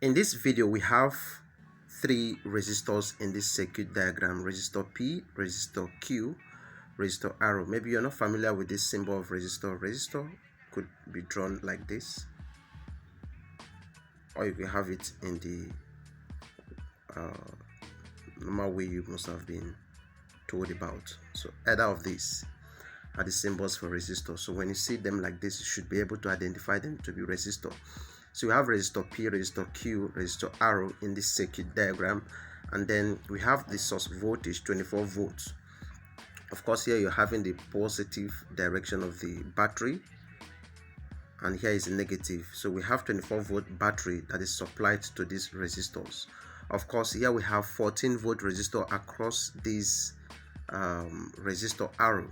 In this video, we have three resistors in this circuit diagram: resistor P, resistor Q, resistor R. Maybe you're not familiar with this symbol of resistor. Resistor could be drawn like this, or you can have it in the normal way you must have been told about. So either of these are the symbols for resistor. So when you see them like this, you should be able to identify them to be resistor. So we have resistor P, resistor Q, resistor R in this circuit diagram, and then we have the source voltage 24 volts. Of course, here you're having the positive direction of the battery, and here is the negative. So we have 24 volt battery that is supplied to these resistors. Of course, here we have 14 volt resistor across this resistor R.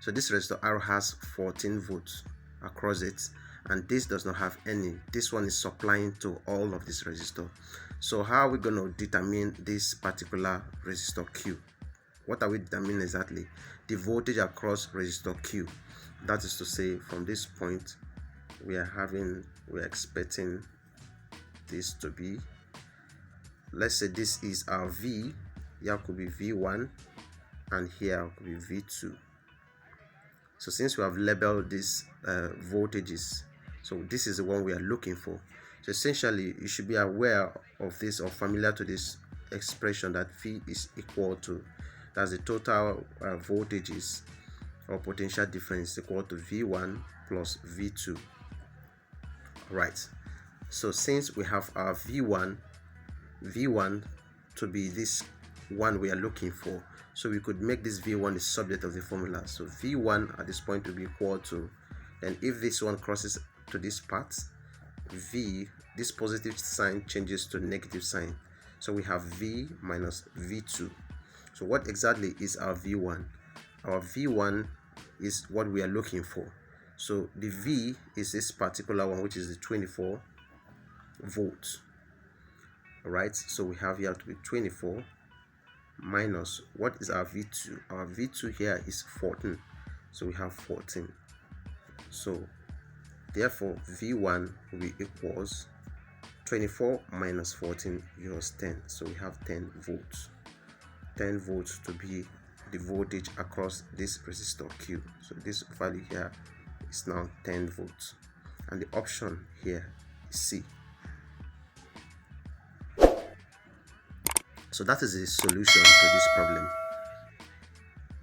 So this resistor R has 14 volts across it, and this does not have any. This one is supplying to all of this resistor. So how are we going to determine this particular resistor Q? What are we determining exactly? The voltage across resistor Q. That is to say, from this point we're expecting this to be, let's say this is our V. Here could be V1 and here could be V2. So since we have labeled these voltages, so this is the one we are looking for. So essentially, you should be aware of this or familiar to this expression that V is equal to, that's the total voltages or potential difference equal to V1 plus V2. Right. So since we have our V1 to be this one we are looking for, so we could make this V1 the subject of the formula. So V1 at this point will be equal to, and if this one crosses to this part, V, this positive sign changes to negative sign. So we have V minus V2. So what exactly is our V1? Our V1 is what we are looking for. So the V is this particular one, which is the 24 volts. Alright, so we have here to be 24 minus, what is our V2? Our V2 here is 14. So we have 14. So therefore V1 will be equals 24 minus 14 equals 10. So we have 10 volts. 10 volts to be the voltage across this resistor Q. So this value here is now 10 volts. And the option here is C. So that is the solution to this problem.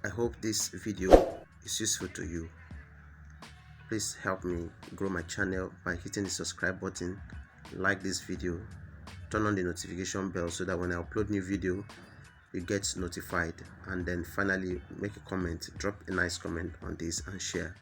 I hope this video is useful to you. Please help me grow my channel by hitting the subscribe button, like this video, turn on the notification bell so that when I upload new video, you get notified, and then finally make a comment, drop a nice comment on this and share.